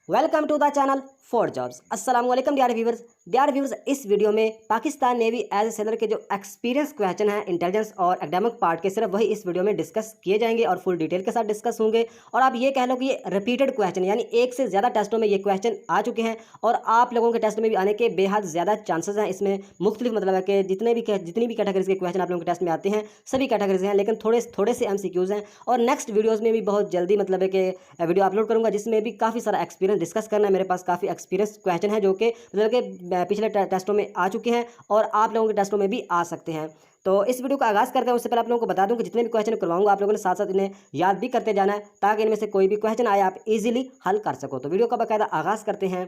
Welcome to the channel for jobs. अस्सलाम वालेकुम dear viewers, इस वीडियो में Pakistan navy as a sailor के जो एक्सपीरियंस क्वेश्चन है इंटेलिजेंस और एकेडमिक पार्ट के, सिर्फ वही इस वीडियो में डिस्कस किए जाएंगे और फुल डिटेल के साथ डिस्कस होंगे। और आप ये कह लो कि ये रिपीटेड क्वेश्चन, यानी एक से ज़्यादा टेस्टों में ये क्वेश्चन आ चुके हैं और आप लोगों के टेस्ट में भी आने के बेहद ज़्यादा चांसेस हैं। इसमें मुख्तलिफ मतलब है कि जितनी भी कैटेगरीज के क्वेश्चन आप लोगों के टेस्ट में आते हैं सभी कैटेगरीज हैं, लेकिन थोड़े थोड़े से MCQs हैं। और नेक्स्ट वीडियोज़ में भी बहुत जल्दी मतलब है कि वीडियो अपलोड करूंगा जिसमें भी काफ़ी सारा एक्सपीरियंस डिस्कस करना है। मेरे पास काफ़ी एक्सपीरियंस क्वेश्चन है जो कि मतलब कि पिछले टेस्टों में आ चुके हैं और आप लोगों के टेस्टों में भी आ सकते हैं। तो इस वीडियो का आगाज़ करते हैं उससे पहले आप लोगों को बता दूं कि जितने भी क्वेश्चन करवाऊंगा आप लोगों ने साथ साथ इन्हें याद भी करते जाना है ताकि इनमें से कोई भी क्वेश्चन आए आप इजीली हल कर सको। तो वीडियो का बाकायदा आगाज़ करते हैं।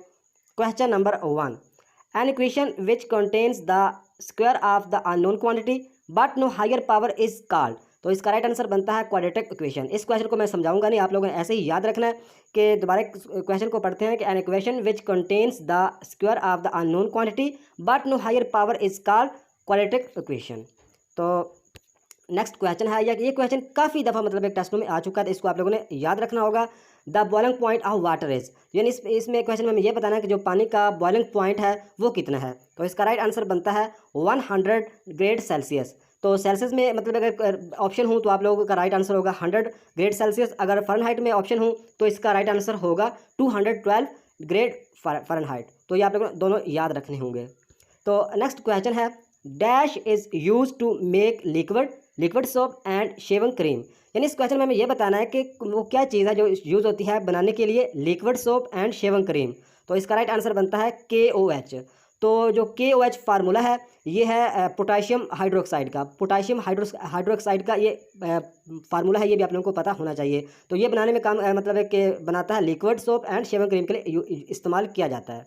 Question number 1, an equation which contains the square of the unknown quantity but no higher power is called. तो इसका राइट आंसर बनता है क्वाड्रेटिक इक्वेशन। इस क्वेश्चन को मैं समझाऊंगा नहीं, आप लोगों ने ऐसे ही याद रखना है कि दोबारा क्वेश्चन को पढ़ते हैं कि an equation which contains the square of the unknown quantity but no higher power is called quadratic equation. तो नेक्स्ट क्वेश्चन है, ये क्वेश्चन काफ़ी दफ़ा मतलब एक टेस्टों में आ चुका है, तो इसको आप लोगों ने याद रखना होगा। The boiling point of water is, यानी इसमें क्वेश्चन में हमें ये बताना है कि जो पानी का बॉइलिंग पॉइंट है वो कितना है। तो इसका राइट आंसर बनता है 100 ग्रेड सेल्सियस। तो सेल्सियस में मतलब अगर ऑप्शन हूँ तो आप लोगों का राइट आंसर होगा 100 ग्रेड सेल्सियस। अगर फ़ारेनहाइट में ऑप्शन हूँ तो इसका राइट आंसर होगा 212 ग्रेड फ़ारेनहाइट। तो ये आप लोगों को दोनों याद रखने होंगे। तो नेक्स्ट क्वेश्चन है, dash is use to make liquid soap and shaving cream. यानी इस क्वेश्चन में हमें यह बताना है कि वो क्या चीज़ है जो यूज़ होती है बनाने के लिए liquid soap and shaving cream. तो इसका राइट आंसर बनता है KOH। तो जो KOH फार्मूला है ये है पोटाशियम हाइड्रोक्साइड का। पोटाशियम हाइड्रोक्साइड का ये फार्मूला है, ये भी आप लोगों को पता होना चाहिए। तो ये बनाने में काम मतलब है कि बनाता है liquid soap and shaving cream के लिए इस्तेमाल किया जाता है।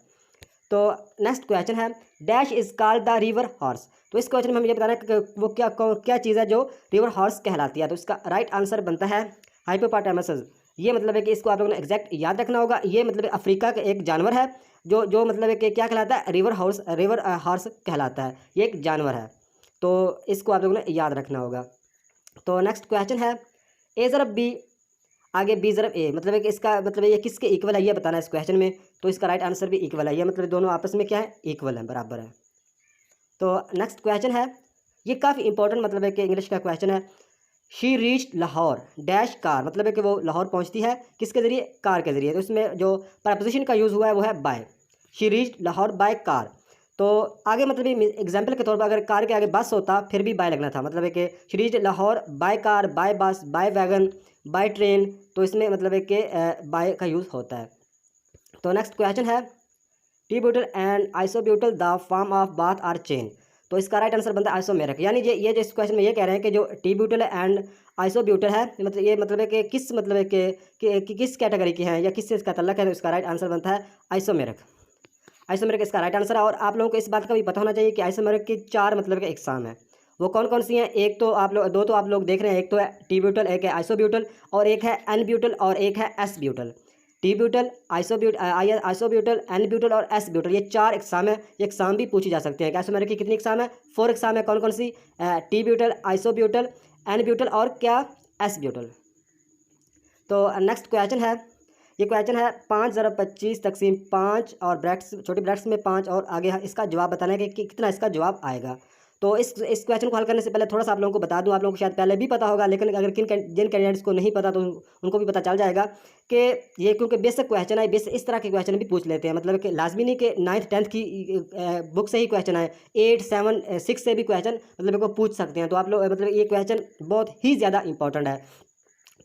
तो नेक्स्ट क्वेश्चन है, dash is called the river horse. तो इस क्वेश्चन में हमें ये बताना है कि वो क्या चीज़ है जो रिवर हॉर्स कहलाती है। तो इसका राइट आंसर बनता है हाइपोपोटामस। ये मतलब है कि इसको आप लोगों ने एग्जैक्ट याद रखना होगा। ये मतलब अफ्रीका का एक जानवर है जो मतलब है कि क्या कहलाता है, रिवर हॉर्स कहलाता है। ये एक जानवर है, तो इसको आप लोगों ने याद रखना होगा। तो नेक्स्ट क्वेश्चन है, ए ज़रब बी आगे बी ज़रब ए, मतलब है कि इसका मतलब ये किसके इक्वल है ये बताना है इस क्वेश्चन में। तो इसका राइट आंसर भी इक्वल है, ये मतलब दोनों आपस में क्या है, इक्वल है, बराबर है। तो नेक्स्ट क्वेश्चन है, ये काफ़ी इंपॉर्टेंट मतलब है कि इंग्लिश का क्वेश्चन है। She reach Lahore dash car, मतलब है कि वो लाहौर पहुंचती है किसके ज़रिए, कार के ज़रिए। तो इसमें जो प्रपोजिशन का यूज़ हुआ है वो है by. She reach Lahore by car. तो आगे मतलब एग्जाम्पल के तौर पर अगर कार के आगे बस होता फिर भी बाय लगना था, मतलब है कि she reach Lahore by car, by bus, by wagon, by train. तो इसमें मतलब है कि बाय का यूज़ होता है। तो नेक्स्ट क्वेश्चन है, T butyl and isobutyl the form of both are chain. तो इसका राइट आंसर बनता है आइसोमेरिक। यानी ये जो इस क्वेश्चन में ये कह रहे हैं कि जो टी ब्यूटल एंड आइसोब्यूटल है मतलब ये मतलब है कि किस मतलब है कि किस कैटेगरी के हैं या किससे इसका तल्लक है। तो इसका राइट आंसर बनता है आइसोमेरिक। आइसोमेरिक इसका राइट आंसर है। और आप लोगों को इस बात का भी पता होना चाहिए कि आइसोमेरिक की 4 मतलब के एग्जाम है। वो कौन कौन सी हैं, एक तो आप लोग दो तो आप लोग देख रहे हैं, एक तो है टी ब्यूटल, एक है आइसोब्यूटल और एक है एन ब्यूटल और एक है S butyl. T butyl, आइसोब्यूटल, N butyl और एस ब्यूटल, ये 4 एग्जाम है। ये एग्जाम भी पूछी जा सकते हैं कि आइसोमेरिक की कितनी एग्जाम है, 4 एग्जाम है। कौन कौन सी, टी ब्यूटल, आइसोब्यूटल, एन ब्यूटल और क्या, एस ब्यूटल। तो नेक्स्ट क्वेश्चन है, ये क्वेश्चन है 5 ज़रब 25 तकसीम 5 और ब्रैक्ट्स छोटी ब्रैक्ट्स में 5 और आगे इसका जवाब बताना है कि कितना इसका जवाब आएगा। तो इस क्वेश्चन को हल करने से पहले थोड़ा सा आप लोगों को बता दूं, आप लोगों को शायद पहले भी पता होगा लेकिन अगर जिन कैंडिडेट्स को नहीं पता तो उनको भी पता चल जाएगा कि ये क्योंकि बेसिक क्वेश्चन है, बेसिक इस तरह के क्वेश्चन भी पूछ लेते हैं। मतलब कि लाजमी नहीं कि 9th 10th की बुक से ही क्वेश्चन आए, 8 7 6 से भी क्वेश्चन मतलब को पूछ सकते हैं। तो आप लोग मतलब ये क्वेश्चन बहुत ही ज़्यादा इंपॉर्टेंट है।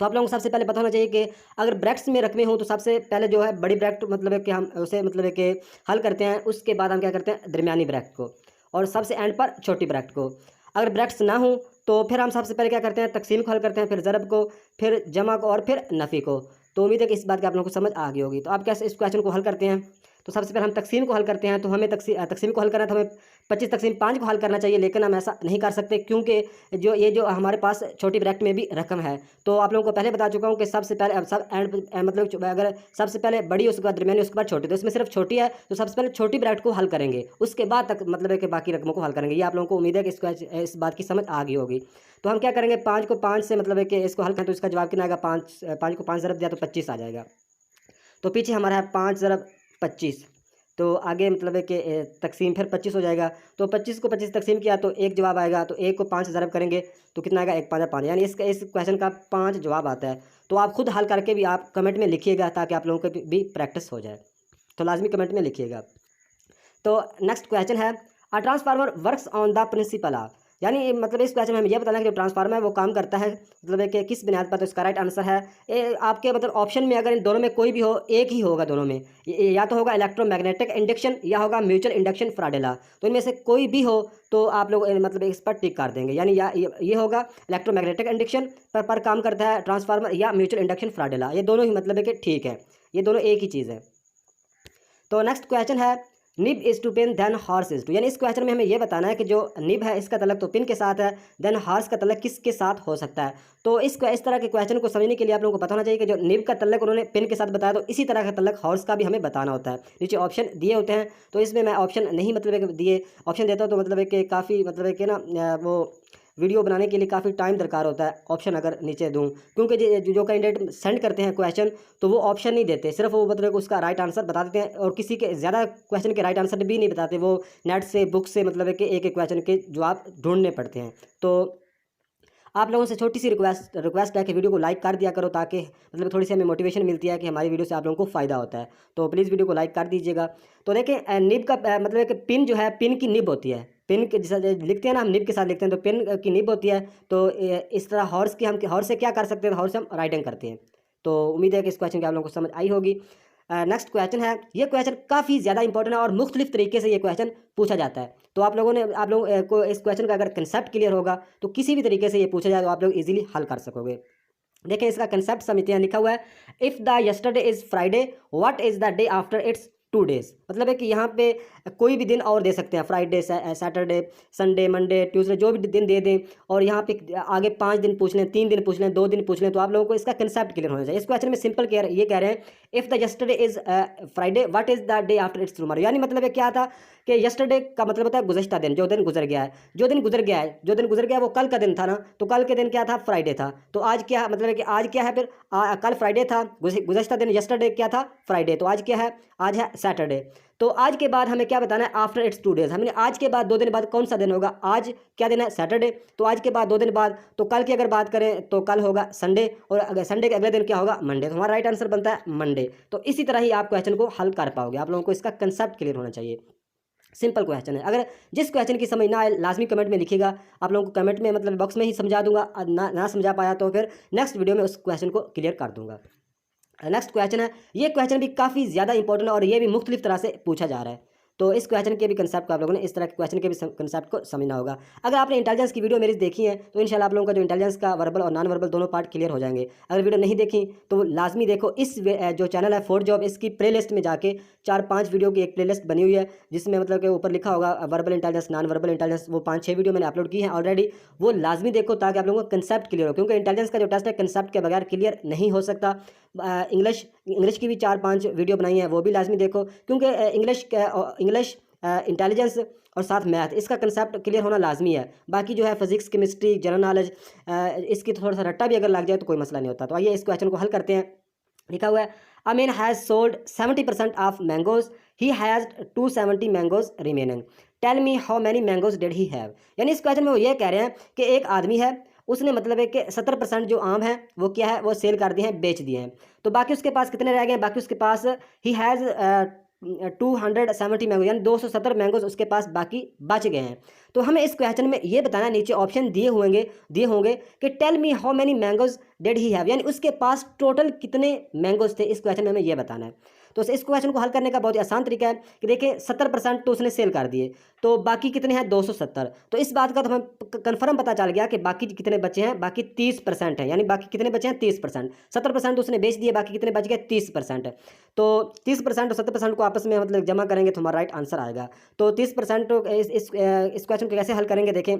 तो आप लोगों को सबसे पहले पता होना चाहिए कि अगर ब्रैक्ट्स में रकमें हों तो सबसे पहले जो है बड़ी ब्रैक्ट मतलब है कि हम उसे मतलब है कि हल करते हैं। उसके बाद हम क्या करते हैं, दरमियानी ब्रैक्ट को, और सबसे एंड पर छोटी ब्रैक्ट को। अगर ब्रैक्ट्स ना हो तो फिर हम सबसे पहले क्या करते हैं, तकसीम को हल करते हैं, फिर ज़रब को, फिर जमा को और फिर नफ़ी को। तो उम्मीद है कि इस बात की आप लोगों को समझ आ गई होगी। तो आप कैसे इस क्वेश्चन को हल करते हैं, तो सबसे पहले हम तकसीम को हल करते हैं। तो हमें तकसीम को हल करना है तो हमें 25 तकसीम 5 को हल करना चाहिए, लेकिन हम ऐसा नहीं कर सकते क्योंकि जो हमारे पास छोटी ब्रैकेट में भी रकम है। तो आप लोगों को पहले बता चुका हूँ कि सबसे पहले अब सब एंड मतलब अगर सबसे पहले बड़ी उसके बाद दरमियानी उसके बाद छोटी, तो इसमें सिर्फ छोटी है तो सबसे पहले छोटी ब्रैकेट को हल करेंगे, उसके बाद तक मतलब है कि बाकी रकमों को हल करेंगे। ये आप लोगों को उम्मीद है कि इस बात की समझ आ गई होगी। तो हम क्या करेंगे, 5 को 5 से मतलब है कि इसको हल करें तो इसका जवाब कितना आएगा, 5 को 5 ज़रब दिया तो 25 आ जाएगा। तो पीछे हमारा है 5 ज़रब 25, तो आगे मतलब है कि तकसीम फिर 25 हो जाएगा। तो 25 को 25 तकसीम किया तो एक जवाब आएगा, तो एक को 5 ज़रब करेंगे तो कितना आएगा, 1 5 5, यानी इस क्वेश्चन का 5 जवाब आता है। तो आप खुद हल करके भी आप कमेंट में लिखिएगा ताकि आप लोगों को भी प्रैक्टिस हो जाए, तो लाजमी कमेंट में लिखिएगा। तो नेक्स्ट क्वेश्चन है, a transformer works on the principle of, यानी मतलब इस क्वेश्चन में हमें यह बताना है कि जो ट्रांसफार्मर है वो काम करता है मतलब है कि किस बुनियाद पर। तो इसका राइट आंसर है आपके मतलब ऑप्शन में अगर इन दोनों में कोई भी हो, एक ही होगा दोनों में, या तो होगा इलेक्ट्रोमैग्नेटिक इंडक्शन या होगा म्यूचुअल इंडक्शन फ्राडेला। तो इनमें से कोई भी हो तो आप लोग मतलब इस पर टिक कर देंगे, यानी या ये होगा इलेक्ट्रोमैग्नेटिक इंडक्शन पर काम करता है ट्रांसफार्मर, या म्यूचुअल इंडक्शन फ्राडेला, ये दोनों ही मतलब है कि ठीक है, ये दोनों एक ही चीज़ है। तो नेक्स्ट क्वेश्चन है, nib is to pen then horse is to, यानी इस क्वेश्चन में हमें यह बताना है कि जो निब है इसका तल्लक तो पिन के साथ है, देन हॉर्स का तल्लक किसके साथ हो सकता है। तो इस तरह के क्वेश्चन को समझने के लिए आप लोगों को पता होना चाहिए कि जो निब का तल्लक उन्होंने पिन के साथ बताया, तो इसी तरह का तल्लक हॉर्स का भी हमें बताना होता है। नीचे ऑप्शन दिए होते हैं, तो इसमें मैं ऑप्शन नहीं मतलब दिए, ऑप्शन देता हूँ तो मतलब है कि काफ़ी मतलब है कि ना वो वीडियो बनाने के लिए काफ़ी टाइम दरकार होता है ऑप्शन अगर नीचे दूं, क्योंकि जो कैंडिडेट सेंड करते हैं क्वेश्चन तो वो ऑप्शन नहीं देते, सिर्फ वो मतलब उसका राइट आंसर बता देते हैं, और किसी के ज़्यादा क्वेश्चन के राइट आंसर भी नहीं बताते, वो नेट से बुक से मतलब है कि एक एक क्वेश्चन के जवाब ढूंढने पड़ते हैं। तो आप लोगों से छोटी सी रिक्वेस्ट है कि वीडियो को लाइक कर दिया करो, ताकि मतलब थोड़ी सी हमें मोटिवेशन मिलती है कि हमारी वीडियो से आप लोगों को फ़ायदा होता है। तो प्लीज़ वीडियो को लाइक कर दीजिएगा। तो देखें निब का मतलब है कि पिन जो है, पिन की निब होती है, पिन के जैसा लिखते हैं ना हम निब के साथ लिखते हैं, तो पिन की निब होती है। तो इस तरह हॉर्स की हम हॉर्स से क्या कर सकते हैं, हॉर्स से हम राइटिंग करते हैं। तो उम्मीद है कि इस क्वेश्चन की आप लोगों को समझ आई होगी। नेक्स्ट क्वेश्चन है, ये क्वेश्चन काफ़ी ज़्यादा इंपॉर्टेंट है और मुख्तलिफ तरीके से ये क्वेश्चन पूछा जाता है। तो आप लोगों को इस क्वेश्चन का अगर कंसेप्ट क्लियर होगा तो किसी भी तरीके से ये पूछा जाए तो आप लोग इजीली हल कर सकोगे। देखें इसका कंसेप्ट समझते हैं, लिखा हुआ है, if the yesterday is Friday what is the day after it's 2 days, मतलब है कि यहाँ पे कोई भी दिन और दे सकते हैं, Friday Saturday Sunday Monday Tuesday जो भी दिन दे दें, और यहाँ पे आगे 5 दिन पूछ लें, 3 दिन पूछ लें, 2 दिन पूछ लें, तो आप लोगों को इसका कंसेप्ट क्लियर होना चाहिए। इस क्वेश्चन में सिंपल ये कह रहे हैं, if the yesterday is Friday what is the day after it's tomorrow, यानी मतलब है क्या था कि यस्टरडे का मतलब होता है गुज़श्ता दिन, जो दिन गुजर गया है, जो दिन गुजर गया है, जो दिन गुजर गया है वो कल का दिन था ना, तो कल के दिन क्या था, फ्राइडे था। तो आज क्या मतलब है कि आज क्या है फिर, कल फ्राइडे था, गुज़श्ता दिन यस्टरडे क्या था, फ्राइडे, तो आज क्या है, आज है सैटरडे। तो आज के बाद हमें क्या बताना है, आफ्टर इट्स 2 डेज, हमने आज के बाद 2 दिन बाद कौन सा दिन होगा, आज क्या दिन है, सैटरडे, तो आज के बाद 2 दिन बाद, तो कल की अगर बात करें तो कल होगा संडे, और अगर संडे के अगले दिन क्या होगा, मंडे, तो हमारा राइट आंसर बनता है मंडे। तो इसी तरह ही आप क्वेश्चन को हल कर पाओगे, आप लोगों को इसका कंसेप्ट क्लियर होना चाहिए। सिंपल क्वेश्चन है, अगर जिस क्वेश्चन की समझ ना आए लाजमी कमेंट में लिखिएगा, आप लोगों को कमेंट में मतलब बॉक्स में ही समझा दूंगा, ना समझा पाया तो फिर नेक्स्ट वीडियो में उस क्वेश्चन को क्लियर कर दूंगा। नेक्स्ट क्वेश्चन है, ये क्वेश्चन भी काफ़ी ज़्यादा इंपॉर्टेंट है और ये भी मुख्तलिफ तरह से पूछा जा रहा है। तो इस क्वेश्चन के भी कंसेप्ट को आप लोगों ने इस तरह के क्वेश्चन के भी कंसेप्ट को समझना होगा। अगर आपने इंटेलिजेंस की वीडियो मेरी देखी है तो इंशाल्लाह आप लोगों का जो इंटेलिजेंस का वर्बल और नॉन वर्बल दोनों पार्ट क्लियर हो जाएंगे। अगर वीडियो नहीं देखी तो लाजमी देखो, इस जो चैनल है फोर्थ जॉब, इसकी प्लेलिस्ट में जाके 4-5 वीडियो की एक प्लेलिस्ट बनी हुई है, जिसमें मतलब कि ऊपर लिखा होगा verbal intelligence, non verbal intelligence, वो 5-6 वीडियो मैंने अपलोड की हैं ऑलरेडी, वो लाजमी देखो ताकि आप लोगों को कंसेप्ट क्लियर हो, क्योंकि इंटेलिजेंस का जो टेस्ट है कंसेप्ट के बगैर क्लियर नहीं हो सकता। इंग्लिश की भी 4-5 वीडियो बनाई हैं, वो भी लाजमी देखो, क्योंकि इंग्लिश इंटेलिजेंस और साथ मैथ, इसका कंसेप्ट क्लियर होना लाजमी है। बाकी जो है फिजिक्स केमिस्ट्री जनरल नॉलेज, इसकी थोड़ा सा रट्टा भी अगर लग जाए तो कोई मसला नहीं होता। तो आइए इस क्वेश्चन को हल करते हैं। लिखा हुआ है, a man has sold 70% of mangoes, he has 270 mangoes remaining, tell me how many mangoes did he have, यानी इस क्वेश्चन में वो ये कह रहे हैं कि एक आदमी है, उसने मतलब है कि 70% जो आम है वो क्या है, वो सेल कर दिए हैं, बेच दिए हैं, तो बाकी उसके पास कितने रह गए हैं, बाकी उसके पास ही हैज़ 270 मैंगो, यानी 270 मैंगोज उसके पास बाकी बच गए हैं। तो हमें इस क्वेश्चन में ये बताना, नीचे ऑप्शन दिए होंगे कि tell me how many mangoes did he have, यानी उसके पास टोटल कितने मैंगोज थे, इस क्वेश्चन में हमें ये बताना है। तो इस क्वेश्चन को हल करने का बहुत ही आसान तरीका है कि देखिए 70% तो उसने सेल कर दिए, तो बाकी कितने हैं, 270, तो इस बात का तो हमें कन्फर्म पता चल गया कि बाकी कितने बचे हैं, बाकी 30% हैं, यानी बाकी कितने बचे हैं, 30%, 70% उसने बेच दिए, बाकी कितने बच गए, 30%। तो 30% और 70% को आपस में मतलब जमा करेंगे तो हमारा राइट आंसर आएगा। तो 30% इस क्वेश्चन को कैसे हल करेंगे, देखें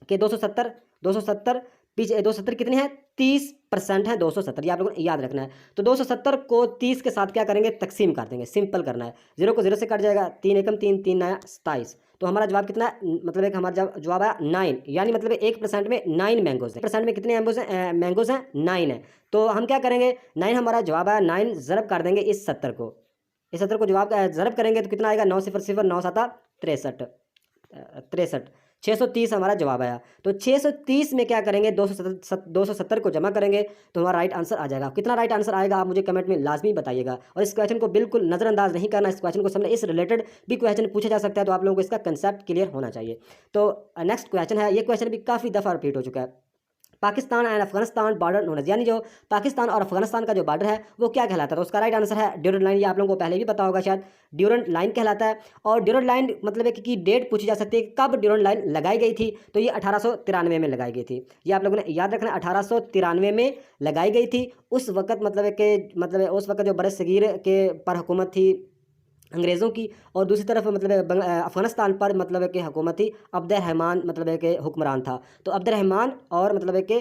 कि 270 पीछे 270 कितने हैं, 30% है 270, ये आप लोगों को याद रखना है। तो 270 को 30 के साथ क्या करेंगे, तकसीम कर देंगे, सिंपल करना है, 0 को 0 से कट जाएगा, 3 एकम 3, 3 नया 27, तो हमारा जवाब कितना है, मतलब एक हमारा जवाब आया 9, यानी मतलब 1% में 9 मैंगोज है। परसेंट में कितने मैंगोज हैं 9 है। तो हम क्या करेंगे, 9 हमारा जवाब आया, 9 ज़रब कर देंगे इस 70 को, इस 70 को जवाब ज़रब करेंगे तो कितना आएगा, 9 0 0 9 7 63, 630 हमारा जवाब आया। तो 630 में क्या करेंगे, 270 को जमा करेंगे तो हमारा राइट आंसर आ जाएगा। कितना राइट आंसर आएगा आप मुझे कमेंट में लाजमी बताइएगा। और इस क्वेश्चन को बिल्कुल नज़रअंदाज नहीं करना, इस क्वेश्चन को समझना, इस रिलेटेड भी क्वेश्चन पूछा जा सकता है, तो आप लोगों को इसका कंसेप्ट क्लियर होना चाहिए। तो नेक्स्ट क्वेश्चन है, ये क्वेश्चन भी काफ़ी दफ़ा रिपीट हो चुका है। Pakistan and Afghanistan border known, यानी जो पाकिस्तान और अफगानिस्तान का जो बॉर्डर है वो क्या कहलाता है, तो उसका राइट आंसर है ड्यूरेंट लाइन। ये आप लोगों को पहले भी पता होगा शायद, ड्यूरेंट लाइन कहलाता है। और ड्यूरेंट लाइन मतलब है कि डेट पूछी जा सकती है, कब ड्यूरेंट लाइन लगाई गई थी, तो ये 1893 में लगाई गई थी। ये आप लोगों ने याद रखना, 1893 में लगाई गई थी। उस वक्त मतलब है कि उस वक्त जो बर सगीर के पर हुकूमत थी अंग्रेज़ों की, और दूसरी तरफ मतलब अफ़गानिस्तान पर मतलब है कि हुकूमत थी अब्दुर्रहमान, मतलब है कि हुक्मरान था। तो अब्दुर्रहमान और मतलब है कि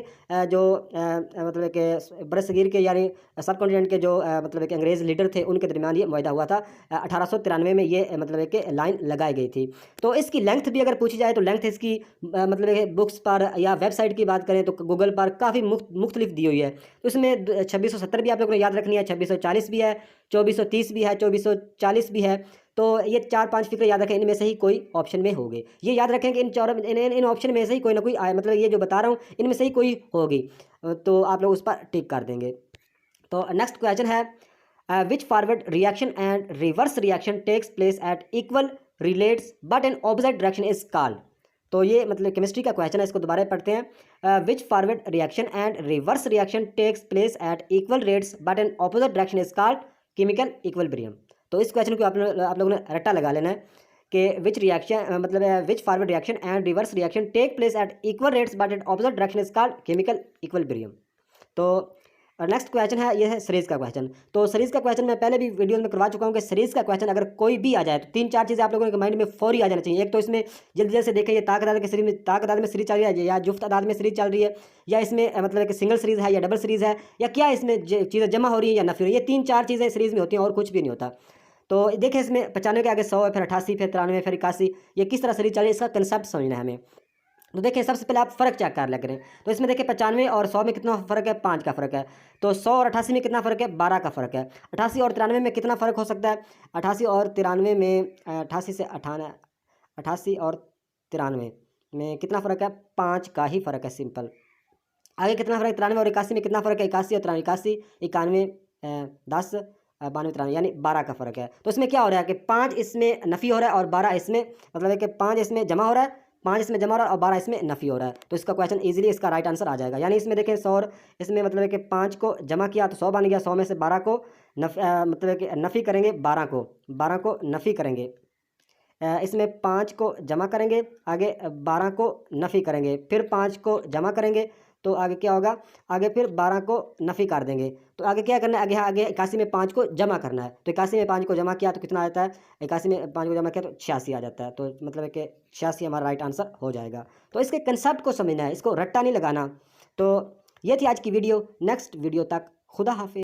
जो मतलब है कि बरसगीर के यानी सब कॉन्टिनेंट के जो मतलब है कि अंग्रेज़ लीडर थे उनके दरमियान ये मुआहदा हुआ था। 1893 में ये मतलब है कि लाइन लगाई गई थी। तो इसकी लेंथ भी अगर पूछी जाए तो लेंथ इसकी मतलब है बुक्स पर या वेबसाइट की बात करें तो गूगल पर काफ़ी मुख्तलिफ दी हुई है। तो इसमें 2670 भी आप लोगों ने याद रखनी है, 2640 भी है, 2430 भी है, 2440 भी है। तो ये 4-5 फिक्र याद रखें, इनमें से ही कोई ऑप्शन में होगी। ये याद रखें कि इन ऑप्शन में से ही कोई ना कोई मतलब ये जो बता रहा हूँ इनमें से ही कोई होगी, तो आप लोग उस पर टिक कर देंगे। तो नेक्स्ट क्वेश्चन है, which forward reaction and reverse reaction takes place at equal rates but in opposite direction is called. तो ये मतलब केमिस्ट्री का क्वेश्चन है, इसको दोबारा पढ़ते हैं। Which forward reaction and reverse reaction takes place at equal rates but in opposite direction is called chemical equilibrium. तो इस क्वेश्चन को आप लोगों ने रट्टा लगा लेना है कि विच रिएक्शन मतलब which forward reaction and reverse reaction take place at equal rates but in opposite direction is called chemical equilibrium. तो नेक्स्ट क्वेश्चन है, ये है सीरीज का क्वेश्चन। तो सीरीज का क्वेश्चन मैं पहले भी वीडियो में करवा चुका हूँ कि सीरीज का क्वेश्चन अगर कोई भी आ जाए तो 3-4 चीज़ें आप लोगों के माइंड में फौरी आ जाना चाहिए। एक तो इसमें जल्दी जल्दी से देखें, ये ताकत में सीरीज चल रही है या जुफ्त अदाद में सीरीज चल रही है, या इसमें मतलब कि सिंगल सीरीज है या डबल सीरीज है, या क्या इसमें चीज़ें जमा हो रही है या नफी हो रही है। ये 3-4 चीज़ें सीरीज में होती हैं और कुछ भी नहीं होता। तो देखें इसमें 95 के आगे 100 है, फिर 88, फिर 93, फिर 81, ये किस तरह सीरीज चल रही है, इसका कंसेप्ट समझना है हमें। तो देखिए सबसे पहले आप फ़र्क चेक कर लें। तो इसमें देखिए 95 और 100 में कितना फ़र्क है, 5 का फ़र्क है। तो 100 और 88 में कितना फ़र्क है, 12 का फ़र्क है। 88 और 93 में कितना फ़र्क हो सकता है, 88 और 93 में 88 से 98, 88 और 93 में कितना फ़र्क है, 5 का ही फ़र्क है, सिंपल। आगे कितना फ़र्क है, 93 और 81 में कितना फ़र्क है, 81 और 81, 91, 10, 92, 93, यानी 12 का फ़र्क है। तो इसमें क्या हो रहा है कि 5 इसमें नफ़ी हो रहा है और 12 इसमें मतलब है कि 5 इसमें जमा हो रहा है, 5 इसमें जमा हो रहा है और 12 इसमें नफ़ी हो रहा है। तो इसका क्वेश्चन इजीली इसका राइट आंसर आ जाएगा। यानी इसमें देखें 100 और इसमें मतलब है कि 5 को जमा किया तो 100 बन गया, 100 में से 12 को मतलब है कि नफ़ी करेंगे, 12 को नफ़ी करेंगे, इसमें 5 को जमा करेंगे, आगे 12 को नफ़ी करेंगे, फिर 5 को जमा करेंगे, तो आगे क्या होगा, आगे फिर 12 को नफ़ी कर देंगे। तो आगे क्या करना है, आगे 81 में 5 को जमा करना है। तो 81 में 5 को जमा किया तो कितना आता है, 81 में 5 को जमा किया तो 86 आ जाता है। तो मतलब है कि 86 हमारा राइट आंसर हो जाएगा। तो इसके कंसेप्ट को समझना है, इसको रट्टा नहीं लगाना। तो ये थी आज की वीडियो। नेक्स्ट वीडियो तक खुदा हाफिज़।